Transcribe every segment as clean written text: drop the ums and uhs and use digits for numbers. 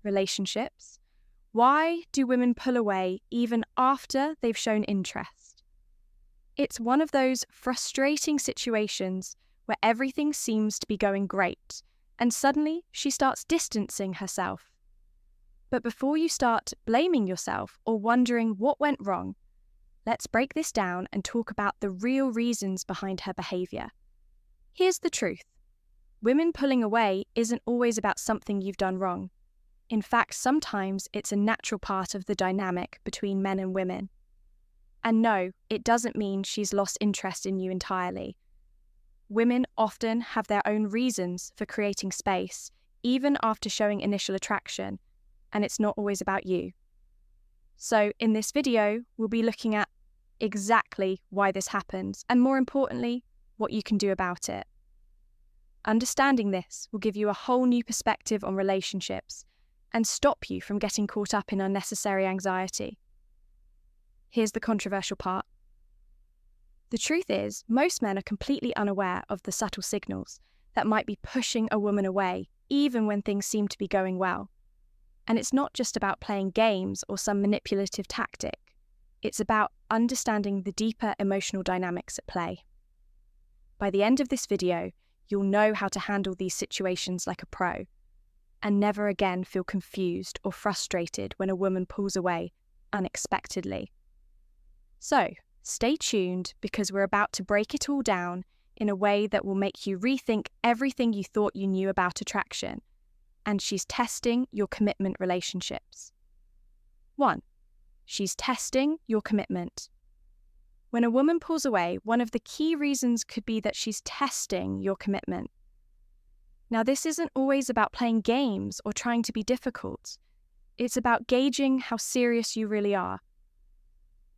relationships. Why do women pull away even after they've shown interest? It's one of those frustrating situations where everything seems to be going great, and suddenly she starts distancing herself. But before you start blaming yourself or wondering what went wrong, let's break this down and talk about the real reasons behind her behaviour. Here's the truth. Women pulling away isn't always about something you've done wrong. In fact, sometimes it's a natural part of the dynamic between men and women. And no, it doesn't mean she's lost interest in you entirely. Women often have their own reasons for creating space, even after showing initial attraction, and it's not always about you. So in this video, we'll be looking at exactly why this happens, and more importantly, what you can do about it. Understanding this will give you a whole new perspective on relationships and stop you from getting caught up in unnecessary anxiety. Here's the controversial part. The truth is, most men are completely unaware of the subtle signals that might be pushing a woman away, even when things seem to be going well. And it's not just about playing games or some manipulative tactic. It's about understanding the deeper emotional dynamics at play. By the end of this video, you'll know how to handle these situations like a pro, and never again feel confused or frustrated when a woman pulls away unexpectedly. So, stay tuned because we're about to break it all down in a way that will make you rethink everything you thought you knew about attraction, and she's testing your commitment relationships. 1. She's testing your commitment. When a woman pulls away, one of the key reasons could be that she's testing your commitment. Now, this isn't always about playing games or trying to be difficult. It's about gauging how serious you really are.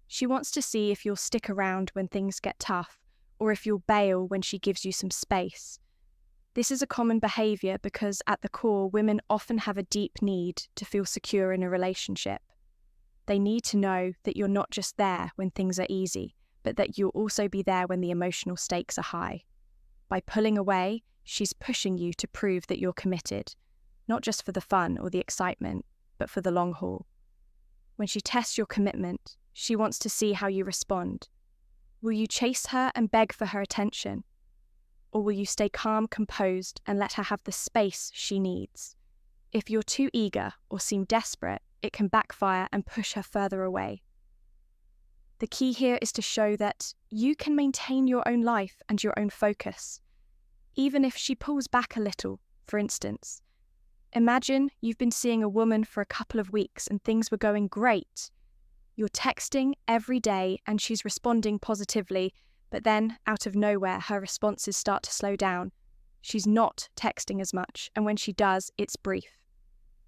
She wants to see if you'll stick around when things get tough, or if you'll bail when she gives you some space. This is a common behaviour because at the core, women often have a deep need to feel secure in a relationship. They need to know that you're not just there when things are easy, but that you'll also be there when the emotional stakes are high. By pulling away, she's pushing you to prove that you're committed, not just for the fun or the excitement, but for the long haul. When she tests your commitment, she wants to see how you respond. Will you chase her and beg for her attention? Or will you stay calm, composed, and let her have the space she needs? If you're too eager or seem desperate, it can backfire and push her further away. The key here is to show that you can maintain your own life and your own focus. Even if she pulls back a little, for instance. Imagine you've been seeing a woman for a couple of weeks and things were going great. You're texting every day and she's responding positively, but then, out of nowhere, her responses start to slow down. She's not texting as much, and when she does, it's brief.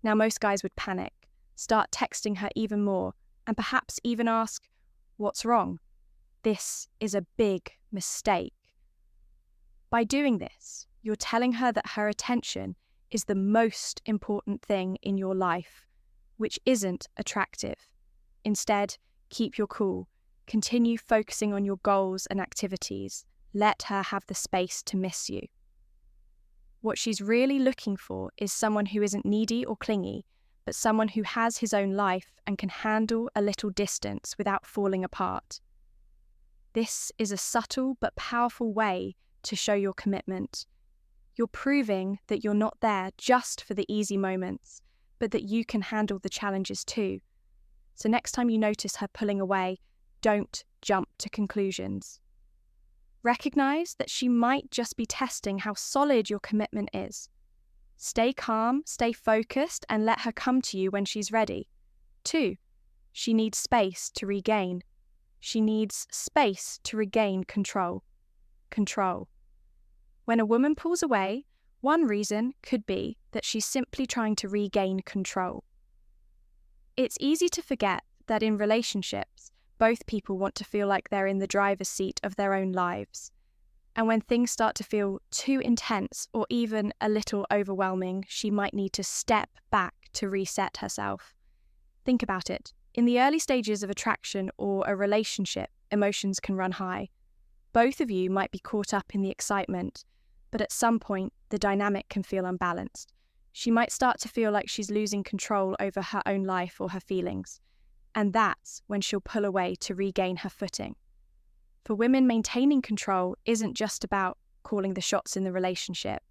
Now, most guys would panic, start texting her even more, and perhaps even ask, "What's wrong?" This is a big mistake. By doing this, you're telling her that her attention is the most important thing in your life, which isn't attractive. Instead, keep your cool. Continue focusing on your goals and activities. Let her have the space to miss you. What she's really looking for is someone who isn't needy or clingy, but someone who has his own life and can handle a little distance without falling apart. This is a subtle but powerful way to show your commitment. You're proving that you're not there just for the easy moments, but that you can handle the challenges too. So next time you notice her pulling away, don't jump to conclusions. Recognize that she might just be testing how solid your commitment is. Stay calm, stay focused, and let her come to you when she's ready. 2. She needs space to regain. She needs space to regain control. Control. When a woman pulls away, one reason could be that she's simply trying to regain control. It's easy to forget that in relationships, both people want to feel like they're in the driver's seat of their own lives. And when things start to feel too intense or even a little overwhelming, she might need to step back to reset herself. Think about it. In the early stages of attraction or a relationship, emotions can run high. Both of you might be caught up in the excitement, but at some point, the dynamic can feel unbalanced. she might start to feel like she's losing control over her own life or her feelings, and that's when she'll pull away to regain her footing. For women, maintaining control isn't just about calling the shots in the relationship.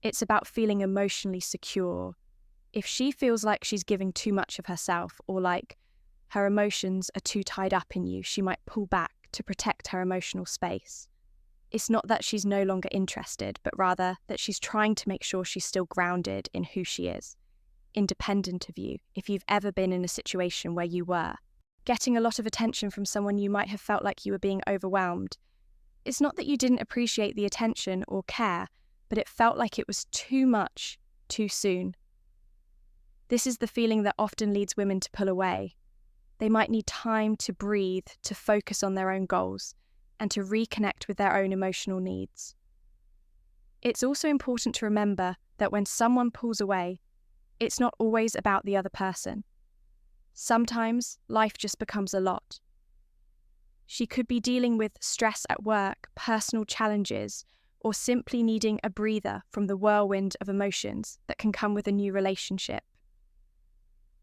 It's about feeling emotionally secure. If she feels like she's giving too much of herself, or like her emotions are too tied up in you, she might pull back to protect her emotional space. It's not that she's no longer interested, but rather that she's trying to make sure she's still grounded in who she is, independent of you, if you've ever been in a situation where you were. Getting a lot of attention from someone you might have felt like you were being overwhelmed. It's not that you didn't appreciate the attention or care, but it felt like it was too much, too soon. This is the feeling that often leads women to pull away. They might need time to breathe, to focus on their own goals, and to reconnect with their own emotional needs. It's also important to remember that when someone pulls away, it's not always about the other person. Sometimes life just becomes a lot. She could be dealing with stress at work, personal challenges, or simply needing a breather from the whirlwind of emotions that can come with a new relationship.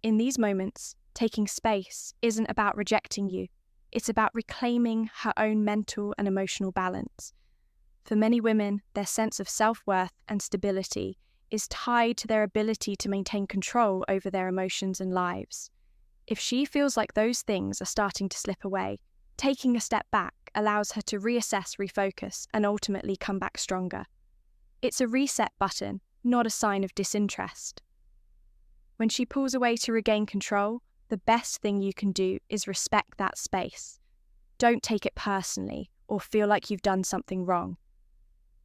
In these moments, taking space isn't about rejecting you. It's about reclaiming her own mental and emotional balance. For many women, their sense of self-worth and stability is tied to their ability to maintain control over their emotions and lives. If she feels like those things are starting to slip away, taking a step back allows her to reassess, refocus, and ultimately come back stronger. It's a reset button, not a sign of disinterest. When she pulls away to regain control, the best thing you can do is respect that space. Don't take it personally or feel like you've done something wrong.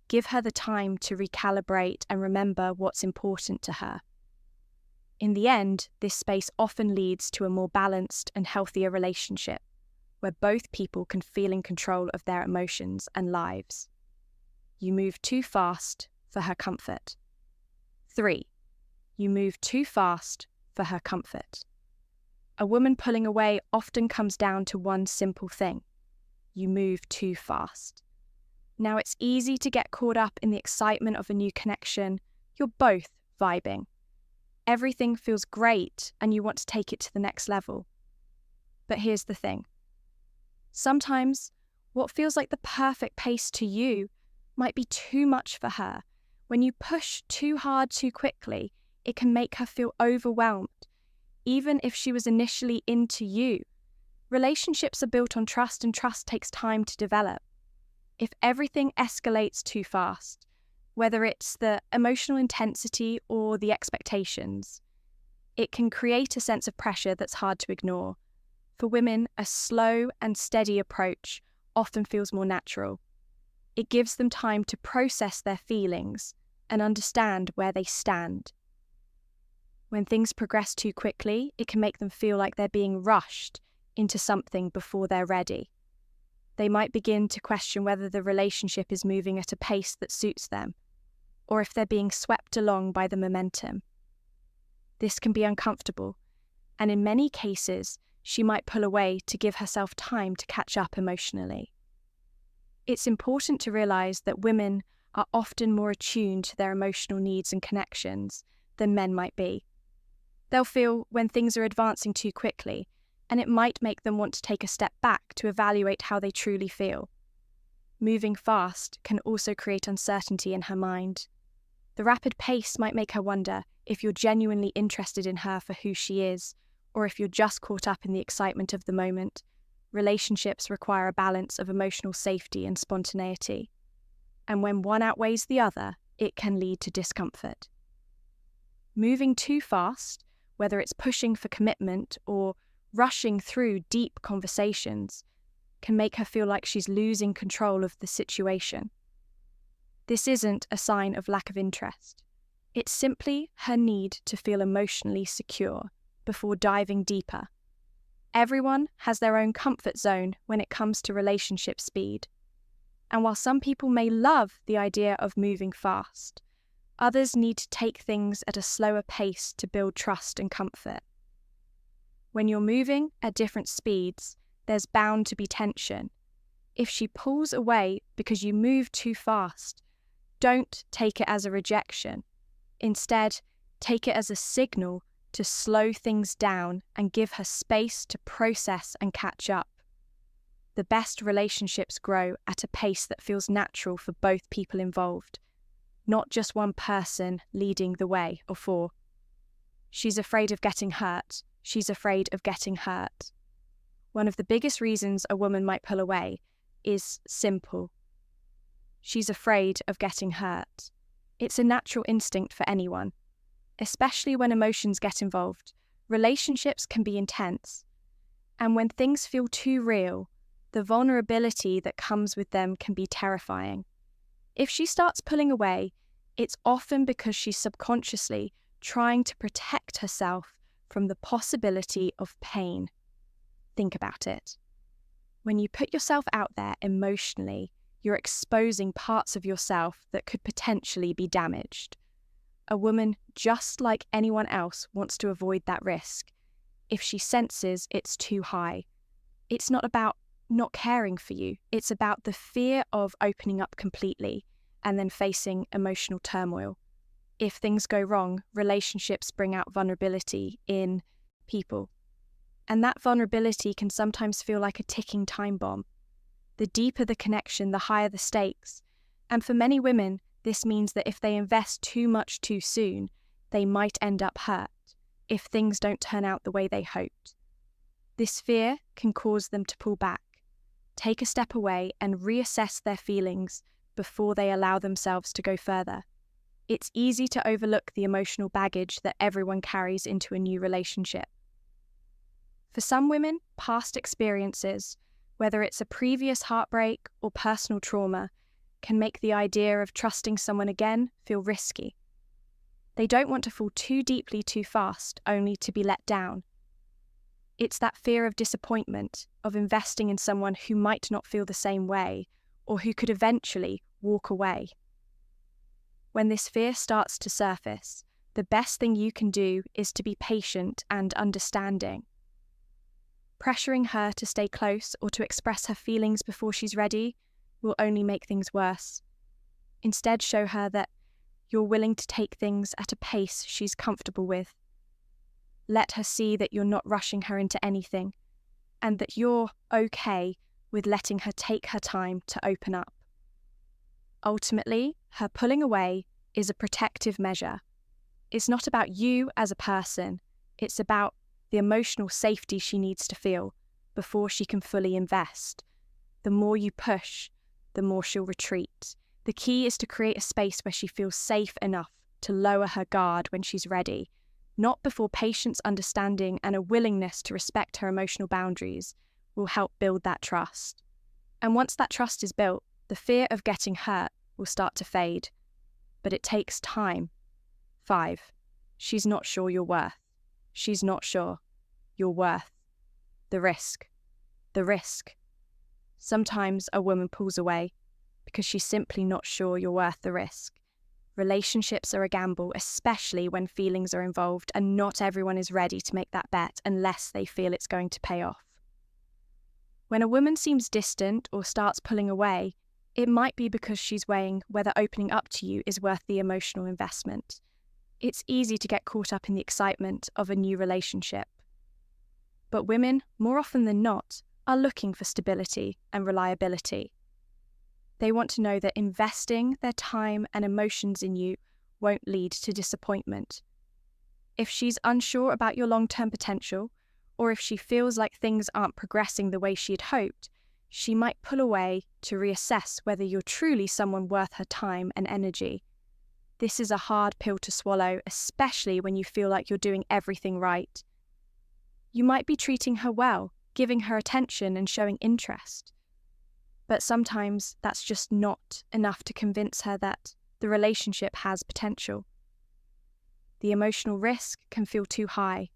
Give her the time to recalibrate and remember what's important to her. In the end, this space often leads to a more balanced and healthier relationship, where both people can feel in control of their emotions and lives. You move too fast for her comfort. 3. You move too fast for her comfort. A woman pulling away often comes down to one simple thing. You move too fast. Now, it's easy to get caught up in the excitement of a new connection. You're both vibing. Everything feels great and you want to take it to the next level. But here's the thing. Sometimes what feels like the perfect pace to you might be too much for her. When you push too hard too quickly, it can make her feel overwhelmed, even if she was initially into you. Relationships are built on trust, and trust takes time to develop. If everything escalates too fast, whether it's the emotional intensity or the expectations, it can create a sense of pressure that's hard to ignore. For women, a slow and steady approach often feels more natural. It gives them time to process their feelings and understand where they stand. When things progress too quickly, it can make them feel like they're being rushed into something before they're ready. They might begin to question whether the relationship is moving at a pace that suits them, or if they're being swept along by the momentum. This can be uncomfortable, and in many cases, she might pull away to give herself time to catch up emotionally. It's important to realize that women are often more attuned to their emotional needs and connections than men might be. They'll feel when things are advancing too quickly, and it might make them want to take a step back to evaluate how they truly feel. Moving fast can also create uncertainty in her mind. The rapid pace might make her wonder if you're genuinely interested in her for who she is, or if you're just caught up in the excitement of the moment. Relationships require a balance of emotional safety and spontaneity, and when one outweighs the other, it can lead to discomfort. Moving too fast, whether it's pushing for commitment or rushing through deep conversations, can make her feel like she's losing control of the situation. This isn't a sign of lack of interest. It's simply her need to feel emotionally secure before diving deeper. Everyone has their own comfort zone when it comes to relationship speed. And while some people may love the idea of moving fast, others need to take things at a slower pace to build trust and comfort. When you're moving at different speeds, there's bound to be tension. If she pulls away because you move too fast, don't take it as a rejection. Instead, Take it as a signal to slow things down and give her space to process and catch up. The best relationships grow at a pace that feels natural for both people involved, not just one person leading the way or for. She's afraid of getting hurt. She's afraid of getting hurt. One of the biggest reasons a woman might pull away is simple. She's afraid of getting hurt. It's a natural instinct for anyone. Especially when emotions get involved, relationships can be intense. And when things feel too real, the vulnerability that comes with them can be terrifying. If she starts pulling away, it's often because she's subconsciously trying to protect herself from the possibility of pain. Think about it. When you put yourself out there emotionally, you're exposing parts of yourself that could potentially be damaged. A woman, just like anyone else, wants to avoid that risk. If she senses it's too high, it's not about not caring for you. It's about the fear of opening up completely and then facing emotional turmoil. If things go wrong, relationships bring out vulnerability in people. And that vulnerability can sometimes feel like a ticking time bomb. The deeper the connection, the higher the stakes. And for many women, this means that if they invest too much too soon, they might end up hurt if things don't turn out the way they hoped. This fear can cause them to pull back, take a step away, and reassess their feelings before they allow themselves to go further. It's easy to overlook the emotional baggage that everyone carries into a new relationship. For some women, past experiences, whether it's a previous heartbreak or personal trauma, can make the idea of trusting someone again feel risky. They don't want to fall too deeply too fast, only to be let down. It's that fear of disappointment, of investing in someone who might not feel the same way, or who could eventually walk away. When this fear starts to surface, the best thing you can do is to be patient and understanding. Pressuring her to stay close or to express her feelings before she's ready will only make things worse. Instead, show her that you're willing to take things at a pace she's comfortable with. Let her see that you're not rushing her into anything, and that you're okay with letting her take her time to open up. Ultimately, her pulling away is a protective measure. It's not about you as a person, it's about the emotional safety she needs to feel before she can fully invest. The more you push, the more she'll retreat. The key is to create a space where she feels safe enough to lower her guard when she's ready, not before patience, understanding, and a willingness to respect her emotional boundaries will help build that trust. And once that trust is built, the fear of getting hurt will start to fade. But it takes time. 5. She's not sure your worth. She's not sure your worth. The risk. The risk. Sometimes a woman pulls away because she's simply not sure you're worth the risk. Relationships are a gamble, especially when feelings are involved, and not everyone is ready to make that bet unless they feel it's going to pay off. When a woman seems distant or starts pulling away, it might be because she's weighing whether opening up to you is worth the emotional investment. It's easy to get caught up in the excitement of a new relationship. But women, more often than not, are looking for stability and reliability. They want to know that investing their time and emotions in you won't lead to disappointment. If she's unsure about your long-term potential, or if she feels like things aren't progressing the way she had hoped, she might pull away to reassess whether you're truly someone worth her time and energy. This is a hard pill to swallow, especially when you feel like you're doing everything right. You might be treating her well, giving her attention and showing interest. But sometimes that's just not enough to convince her that the relationship has potential. The emotional risk can feel too high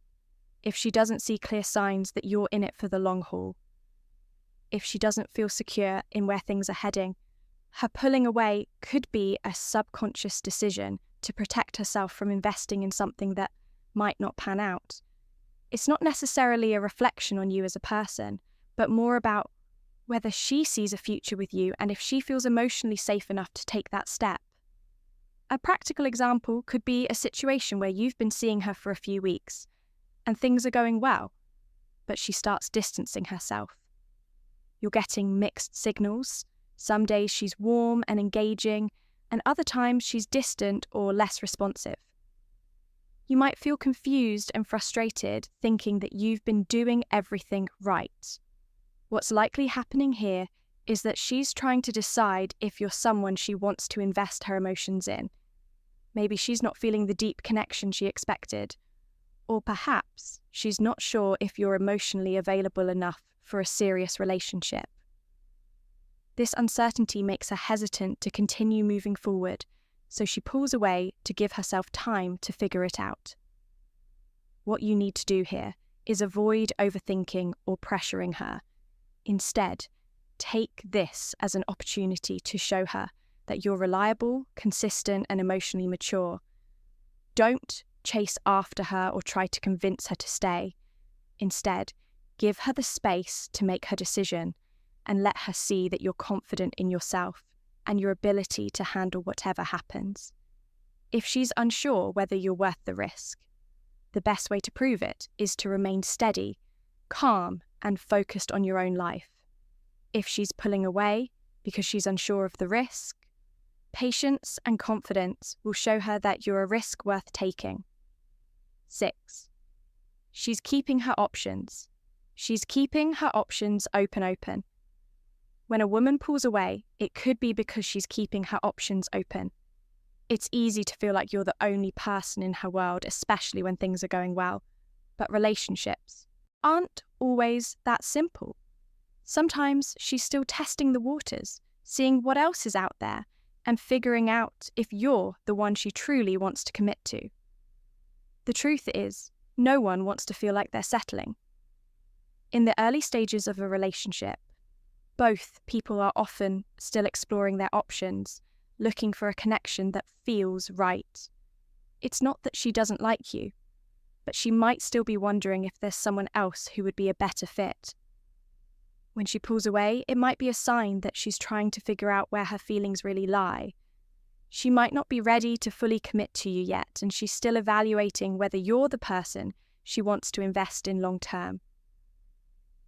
if she doesn't see clear signs that you're in it for the long haul. If she doesn't feel secure in where things are heading, her pulling away could be a subconscious decision to protect herself from investing in something that might not pan out. It's not necessarily a reflection on you as a person, but more about whether she sees a future with you and if she feels emotionally safe enough to take that step. A practical example could be a situation where you've been seeing her for a few weeks and things are going well, but she starts distancing herself. You're getting mixed signals. Some days she's warm and engaging, and other times she's distant or less responsive. You might feel confused and frustrated, thinking that you've been doing everything right. What's likely happening here is that she's trying to decide if you're someone she wants to invest her emotions in. Maybe she's not feeling the deep connection she expected, or perhaps she's not sure if you're emotionally available enough for a serious relationship. This uncertainty makes her hesitant to continue moving forward, so she pulls away to give herself time to figure it out. What you need to do here is avoid overthinking or pressuring her. Instead, take this as an opportunity to show her that you're reliable, consistent, and emotionally mature. Don't chase after her or try to convince her to stay. Instead, give her the space to make her decision and let her see that you're confident in yourself and your ability to handle whatever happens. If she's unsure whether you're worth the risk, the best way to prove it is to remain steady, calm, and focused on your own life. If she's pulling away because she's unsure of the risk, patience and confidence will show her that you're a risk worth taking. 6. She's keeping her options. She's keeping her options open. When a woman pulls away, it could be because she's keeping her options open. It's easy to feel like you're the only person in her world, especially when things are going well. But relationships aren't always that simple. Sometimes she's still testing the waters, seeing what else is out there, and figuring out if you're the one she truly wants to commit to. The truth is, no one wants to feel like they're settling. In the early stages of a relationship, both people are often still exploring their options, looking for a connection that feels right. It's not that she doesn't like you, but she might still be wondering if there's someone else who would be a better fit. When she pulls away, it might be a sign that she's trying to figure out where her feelings really lie. She might not be ready to fully commit to you yet, and she's still evaluating whether you're the person she wants to invest in long term.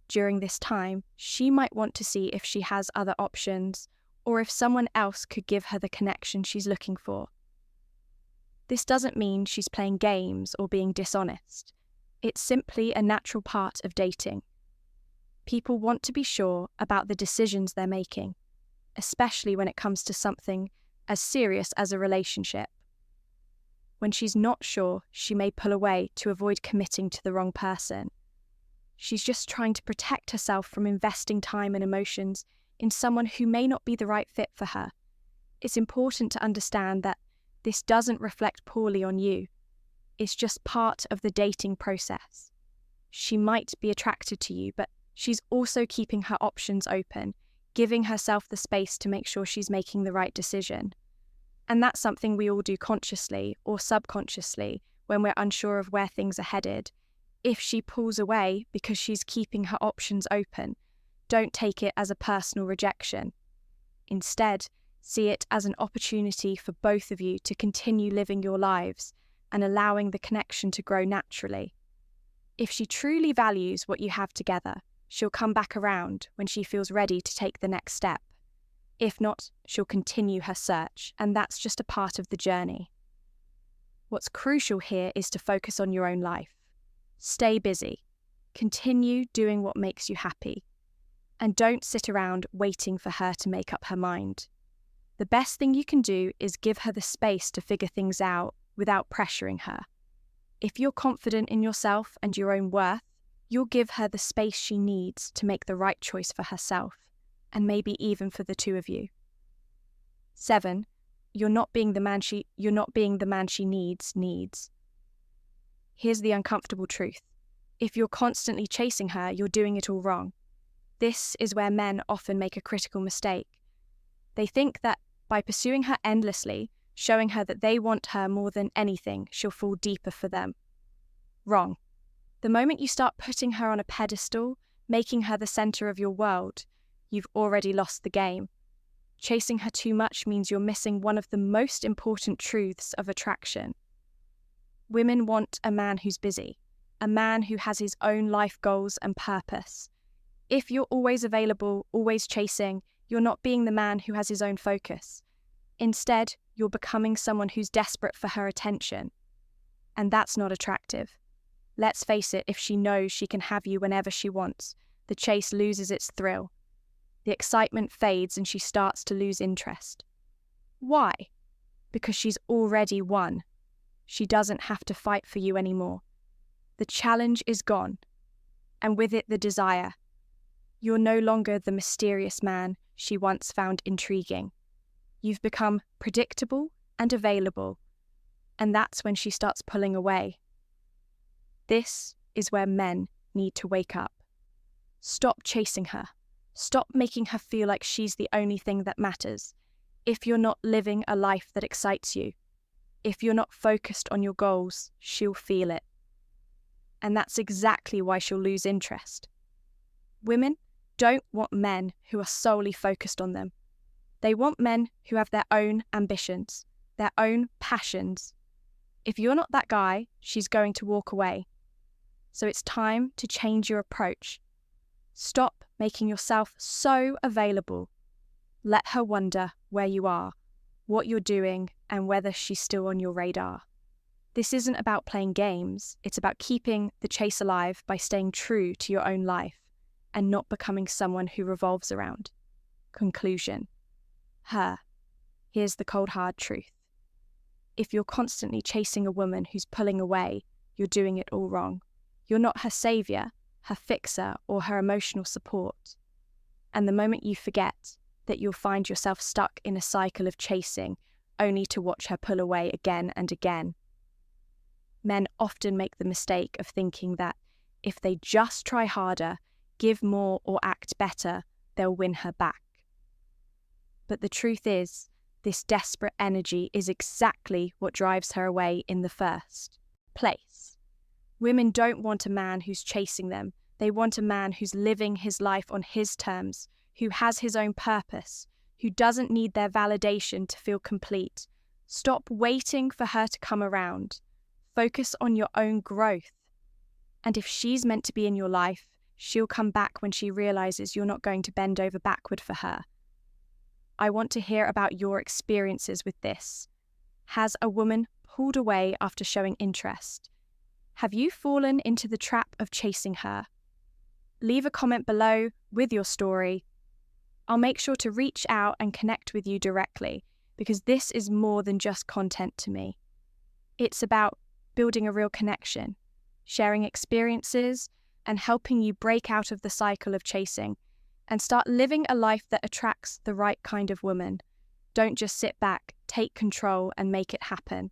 During this time, she might want to see if she has other options, or if someone else could give her the connection she's looking for. This doesn't mean she's playing games or being dishonest. It's simply a natural part of dating. People want to be sure about the decisions they're making, especially when it comes to something as serious as a relationship. When she's not sure, she may pull away to avoid committing to the wrong person. She's just trying to protect herself from investing time and emotions in someone who may not be the right fit for her. It's important to understand that this doesn't reflect poorly on you. It's just part of the dating process. She might be attracted to you, but she's also keeping her options open, giving herself the space to make sure she's making the right decision. And that's something we all do consciously or subconsciously when we're unsure of where things are headed. If she pulls away because she's keeping her options open, don't take it as a personal rejection. Instead, see it as an opportunity for both of you to continue living your lives and allowing the connection to grow naturally. If she truly values what you have together, she'll come back around when she feels ready to take the next step. If not, she'll continue her search, and that's just a part of the journey. What's crucial here is to focus on your own life. Stay busy. Continue doing what makes you happy. And don't sit around waiting for her to make up her mind. The best thing you can do is give her the space to figure things out without pressuring her. If you're confident in yourself and your own worth, you'll give her the space she needs to make the right choice for herself, and maybe even for the two of you. 7. You're not being the man she needs. Here's the uncomfortable truth. If you're constantly chasing her, you're doing it all wrong. This is where men often make a critical mistake. They think that by pursuing her endlessly, showing her that they want her more than anything, she'll fall deeper for them. Wrong. The moment you start putting her on a pedestal, making her the center of your world, you've already lost the game. Chasing her too much means you're missing one of the most important truths of attraction. Women want a man who's busy, a man who has his own life goals and purpose. If you're always available, always chasing, you're not being the man who has his own focus. Instead, you're becoming someone who's desperate for her attention. And that's not attractive. Let's face it, if she knows she can have you whenever she wants, the chase loses its thrill. The excitement fades and she starts to lose interest. Why? Because she's already won. She doesn't have to fight for you anymore. The challenge is gone, and with it the desire. You're no longer the mysterious man she once found intriguing. You've become predictable and available, and that's when she starts pulling away. This is where men need to wake up. Stop chasing her. Stop making her feel like she's the only thing that matters. If you're not living a life that excites you, if you're not focused on your goals, she'll feel it. And that's exactly why she'll lose interest. Women don't want men who are solely focused on them. They want men who have their own ambitions, their own passions. If you're not that guy, she's going to walk away. So it's time to change your approach. Stop making yourself so available. Let her wonder where you are, what you're doing, and whether she's still on your radar. This isn't about playing games, it's about keeping the chase alive by staying true to your own life and not becoming someone who revolves around. Conclusion. Her. Here's the cold hard truth. If you're constantly chasing a woman who's pulling away, you're doing it all wrong. You're not her savior, her fixer, or her emotional support. And the moment you forget that, you'll find yourself stuck in a cycle of chasing, only to watch her pull away again and again. Men often make the mistake of thinking that if they just try harder, give more, or act better, they'll win her back. But the truth is, this desperate energy is exactly what drives her away in the first place. Women don't want a man who's chasing them. They want a man who's living his life on his terms, who has his own purpose, who doesn't need their validation to feel complete. Stop waiting for her to come around. Focus on your own growth. And if she's meant to be in your life, she'll come back when she realizes you're not going to bend over backward for her. I want to hear about your experiences with this. Has a woman pulled away after showing interest? Have you fallen into the trap of chasing her? Leave a comment below with your story. I'll make sure to reach out and connect with you directly, because this is more than just content to me. It's about building a real connection, sharing experiences, and helping you break out of the cycle of chasing and start living a life that attracts the right kind of woman. Don't just sit back, take control and make it happen,